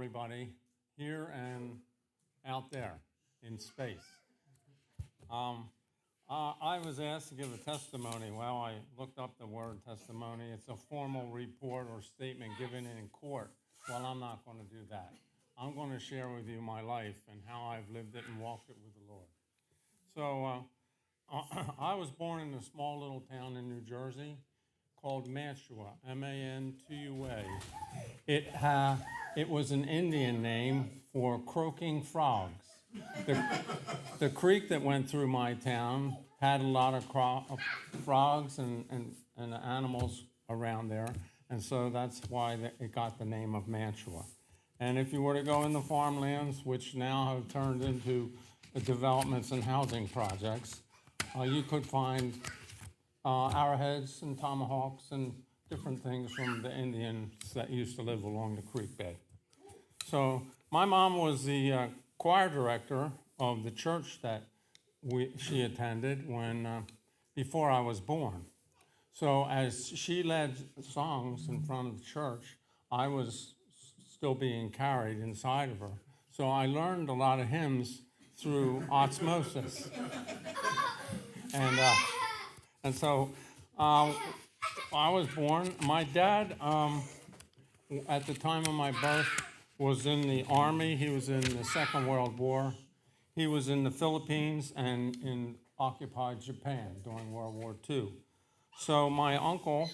Everybody here and out there in space. I was asked to give a testimony. Well, I looked up the word testimony. It's a formal report or statement given in court. Well, I'm not going to do that. I'm going to share with you my life and how I've lived it and walked it with the Lord. So I was born in a small little town in New Jersey called Mantua, Mantua. It was an Indian name for croaking frogs. The creek that went through my town had a lot of frogs and animals around there, and so that's why it got the name of Mantua. And if you were to go in the farmlands, which now have turned into developments and housing projects, you could find arrowheads and tomahawks and different things from the Indians that used to live along the creek bed. So my mom was the choir director of the church that she attended before I was born. So as she led songs in front of the church, I was still being carried inside of her. So I learned a lot of hymns through osmosis. And so I was born. My dad, at the time of my birth, was in the Army. He was in the Second World War. He was in the Philippines and in occupied Japan during World War II. So my uncle,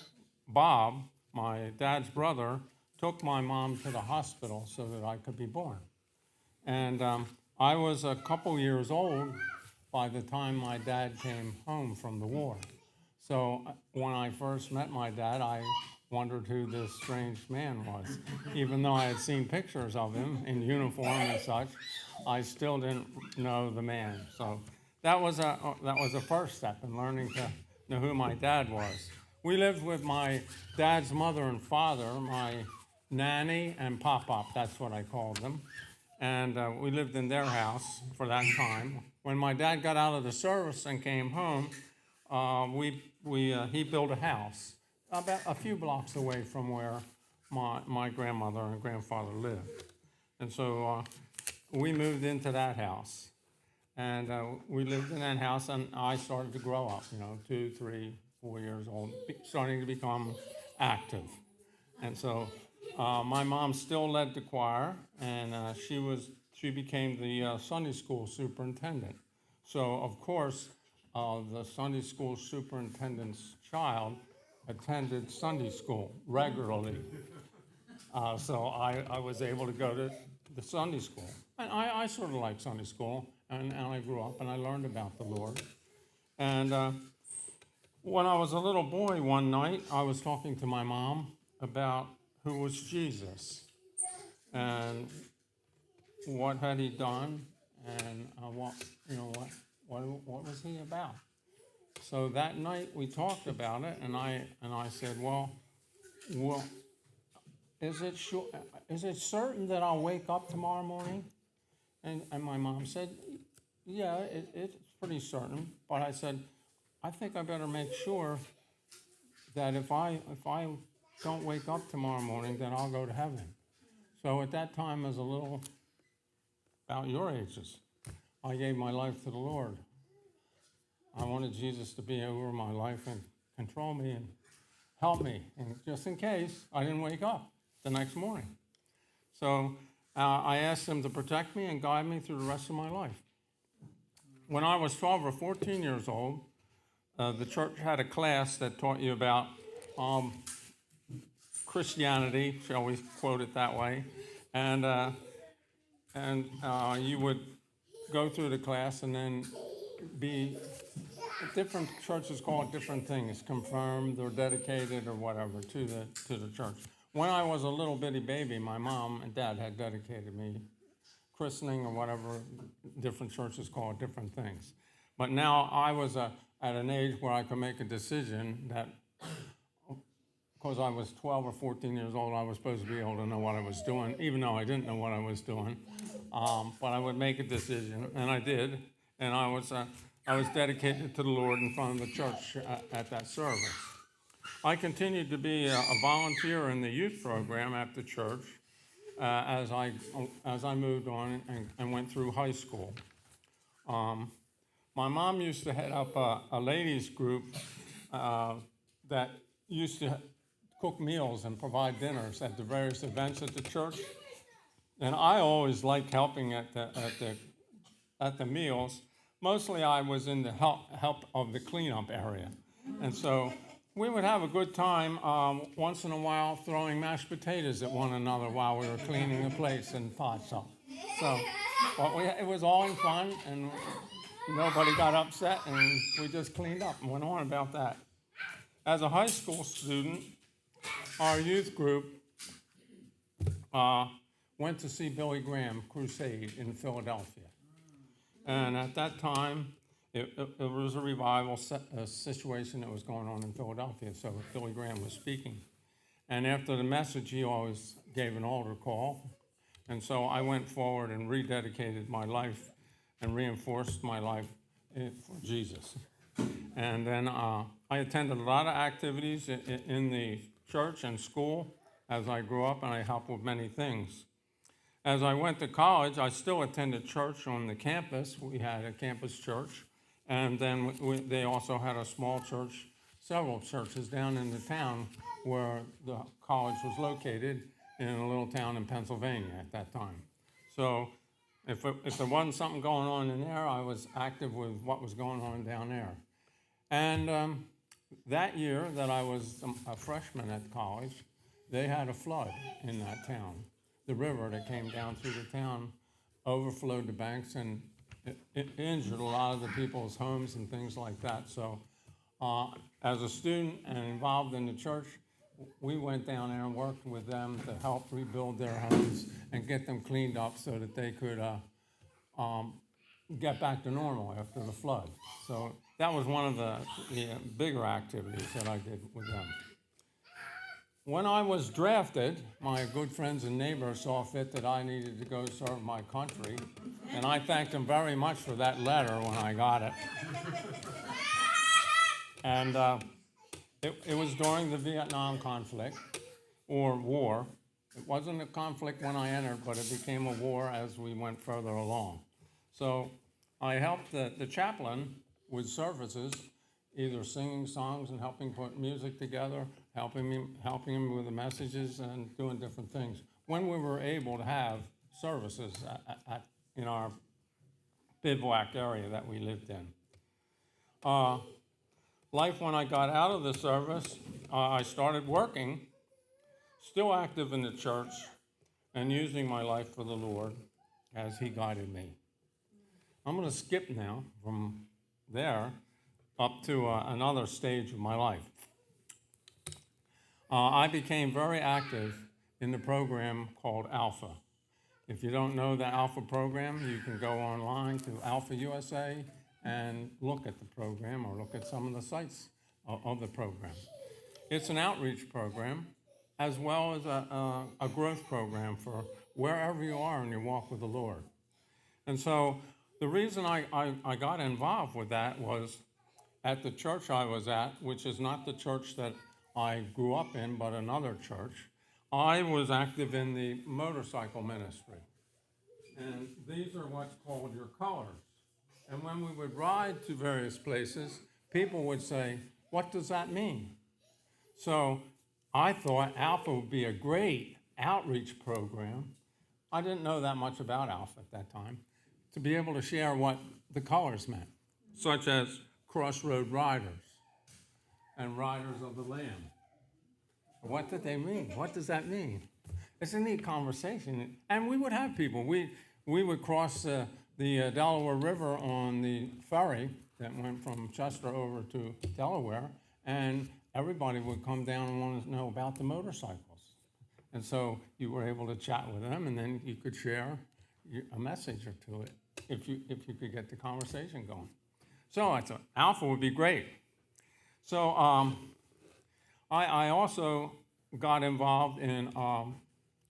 Bob, my dad's brother, took my mom to the hospital so that I could be born. And I was a couple years old by the time my dad came home from the war. So when I first met my dad, I wondered who this strange man was. Even though I had seen pictures of him in uniform and such, I still didn't know the man. So that was a first step in learning to know who my dad was. We lived with my dad's mother and father, my nanny and pop-pop, that's what I called them. And we lived in their house for that time. When my dad got out of the service and came home, he built a house about a few blocks away from where my grandmother and grandfather lived. And so we moved into that house. And we lived in that house, and I started to grow up, 2, 3, 4 years old, starting to become active. And so my mom still led the choir, and she became the Sunday school superintendent. So, of course, the Sunday school superintendent's child attended Sunday school regularly. So I was able to go to the Sunday school. And I sort of liked Sunday school, and I grew up and I learned about the Lord. And when I was a little boy one night, I was talking to my mom about who was Jesus and what had he done and what was he about. So that night we talked about it, and I said, well, is it certain that I'll wake up tomorrow morning? And my mom said, yeah, it's pretty certain. But I said, I think I better make sure that if I don't wake up tomorrow morning, then I'll go to heaven. So at that time, as a little, about your ages, I gave my life to the Lord. I wanted Jesus to be over my life and control me and help me, and just in case I didn't wake up the next morning. So I asked him to protect me and guide me through the rest of my life. When I was 12 or 14 years old, the church had a class that taught you about Christianity, shall we quote it that way, and you would go through the class and then be different churches call it different things, confirmed or dedicated or whatever to the church. When I was a little bitty baby, my mom and dad had dedicated me, christening or whatever. Different churches call it different things. But now I was at an age where I could make a decision that, because I was 12 or 14 years old, I was supposed to be able to know what I was doing, even though I didn't know what I was doing. But I would make a decision, and I did, and I was dedicated to the Lord in front of the church at that service. I continued to be a volunteer in the youth program at the church, as I moved on and went through high school. My mom used to head up a ladies group that used to cook meals and provide dinners at the various events at the church. And I always liked helping at the meals. Mostly I was in the help of the cleanup area. And so we would have a good time once in a while throwing mashed potatoes at one another while we were cleaning the plates and pots up. So it was all in fun, and nobody got upset, and we just cleaned up and went on about that. As a high school student, our youth group went to see Billy Graham Crusade in Philadelphia. And at that time, it was a revival situation that was going on in Philadelphia, so Billy Graham was speaking. And after the message, he always gave an altar call. And so I went forward and rededicated my life and reinforced my life for Jesus. And then I attended a lot of activities in the church and school as I grew up, and I helped with many things. As I went to college, I still attended church on the campus. We had a campus church, and then they also had a small church, several churches down in the town where the college was located in a little town in Pennsylvania at that time. So if there wasn't something going on in there, I was active with what was going on down there. And that year that I was a freshman at college, they had a flood in that town. The river that came down through the town overflowed the banks, and it injured a lot of the people's homes and things like that. So as a student and involved in the church, we went down there and worked with them to help rebuild their homes and get them cleaned up so that they could get back to normal after the flood. So that was one of the bigger activities that I did with them. When I was drafted, my good friends and neighbors saw fit that I needed to go serve my country, and I thanked them very much for that letter when I got it. And it was during the Vietnam conflict, or war. It wasn't a conflict when I entered, but it became a war as we went further along. So I helped the chaplain with services, either singing songs and helping put music together, helping him with the messages and doing different things, when we were able to have services in our bivouac area that we lived in. Life when I got out of the service, I started working, still active in the church, and using my life for the Lord as He guided me. I'm going to skip now from there up to another stage of my life. I became very active in the program called Alpha. If you don't know the Alpha program, you can go online to Alpha USA and look at the program or look at some of the sites of the program. It's an outreach program as well as a growth program for wherever you are in your walk with the Lord. And so the reason I got involved with that was at the church I was at, which is not the church that I grew up in, but another church, I was active in the motorcycle ministry. And these are what's called your colors. And when we would ride to various places, people would say, "What does that mean?" So I thought Alpha would be a great outreach program. I didn't know that much about Alpha at that time, to be able to share what the colors meant, such as crossroad riders and riders of the Lamb. What did they mean? What does that mean? It's a neat conversation. And we would have people. We would cross the Delaware River on the ferry that went from Chester over to Delaware, and everybody would come down and want to know about the motorcycles. And so you were able to chat with them, and then you could share a message or two if you could get the conversation going. So I thought Alpha would be great. So I also got involved in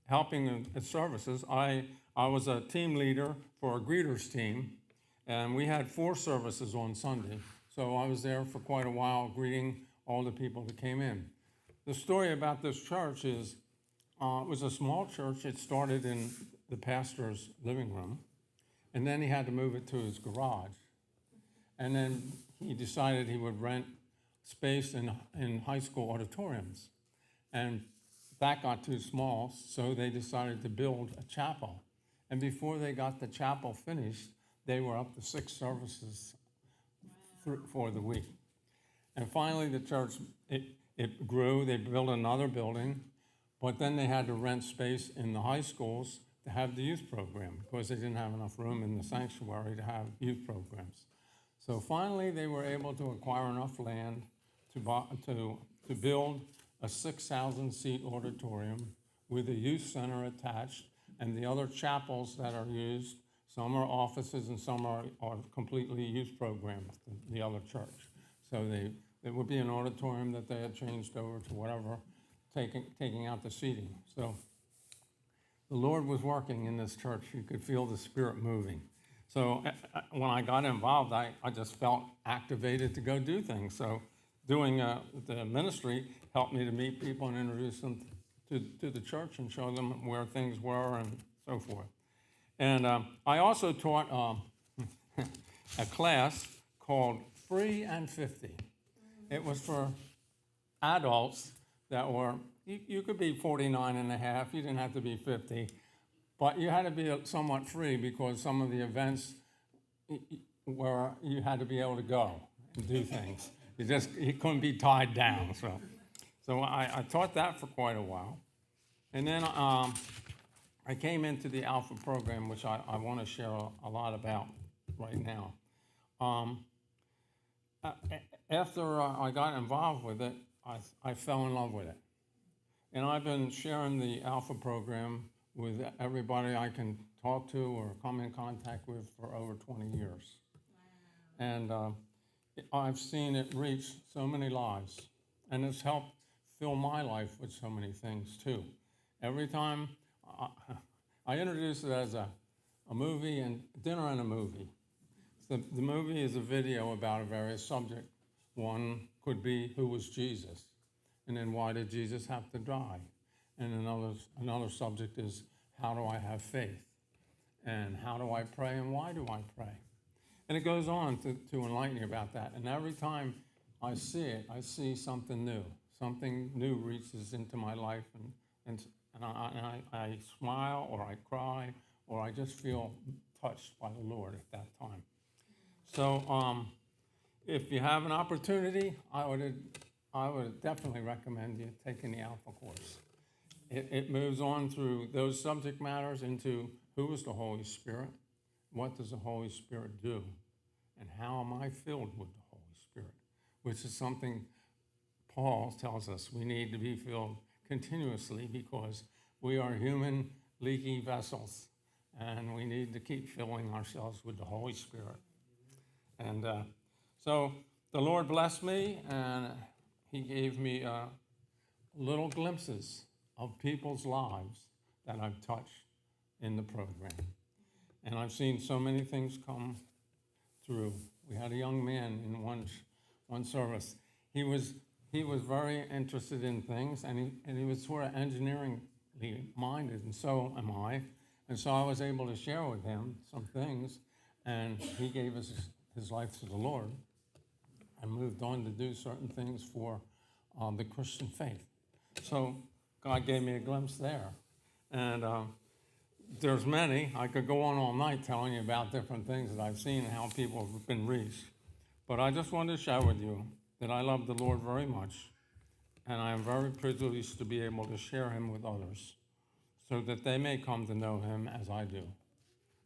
helping in services. I was a team leader for a greeters team, and we had 4 services on Sunday. So I was there for quite a while greeting all the people that came in. The story about this church is it was a small church. It started in the pastor's living room, and then he had to move it to his garage. And then he decided he would rent space in high school auditoriums. And that got too small, so they decided to build a chapel. And before they got the chapel finished, they were up to 6 services for the week. And finally, the church, it grew. They built another building, but then they had to rent space in the high schools to have the youth program because they didn't have enough room in the sanctuary to have youth programs. So finally, they were able to acquire enough land to build a 6,000-seat auditorium with a youth center attached, and the other chapels that are used, some are offices and some are completely youth programs, the other church. So it would be an auditorium that they had changed over to whatever, taking out the seating. So the Lord was working in this church. You could feel the Spirit moving. So when I got involved, I just felt activated to go do things. So doing the ministry helped me to meet people and introduce them to the church and show them where things were and so forth. And I also taught a class called Free and 50. It was for adults that were, you could be 49 and a half, you didn't have to be 50, but you had to be somewhat free because some of the events where you had to be able to go and do things. You couldn't be tied down. So I taught that for quite a while. And then I came into the Alpha program, which I want to share a lot about right now. After I got involved with it, I fell in love with it. And I've been sharing the Alpha program with everybody I can talk to or come in contact with for over 20 years. Wow. And I've seen it reach so many lives, and it's helped fill my life with so many things too. Every time I introduce it as a movie and dinner and a movie. So the movie is a video about a various subject. One could be, who was Jesus? And then why did Jesus have to die? And another subject is, how do I have faith? And how do I pray and why do I pray? And it goes on to enlighten you about that. And every time I see it, I see something new. Something new reaches into my life, and I smile or I cry or I just feel touched by the Lord at that time. So if you have an opportunity, I would definitely recommend you taking the Alpha course. It moves on through those subject matters into who is the Holy Spirit, what does the Holy Spirit do, and how am I filled with the Holy Spirit, which is something Paul tells us we need to be filled continuously because we are human, leaky vessels, and we need to keep filling ourselves with the Holy Spirit. And so the Lord blessed me, and he gave me little glimpses of people's lives that I've touched in the program. And I've seen so many things come through. We had a young man in one service. He was very interested in things, and he was sort of engineeringly minded, and so am I. And so I was able to share with him some things, and he gave his life to the Lord and moved on to do certain things for the Christian faith. So God gave me a glimpse there. And there's many. I could go on all night telling you about different things that I've seen and how people have been reached. But I just wanted to share with you that I love the Lord very much, and I am very privileged to be able to share him with others so that they may come to know him as I do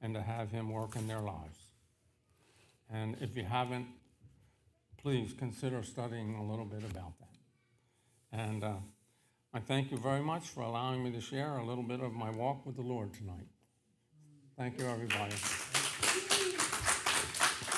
and to have him work in their lives. And if you haven't, please consider studying a little bit about that. And I thank you very much for allowing me to share a little bit of my walk with the Lord tonight. Thank you, everybody.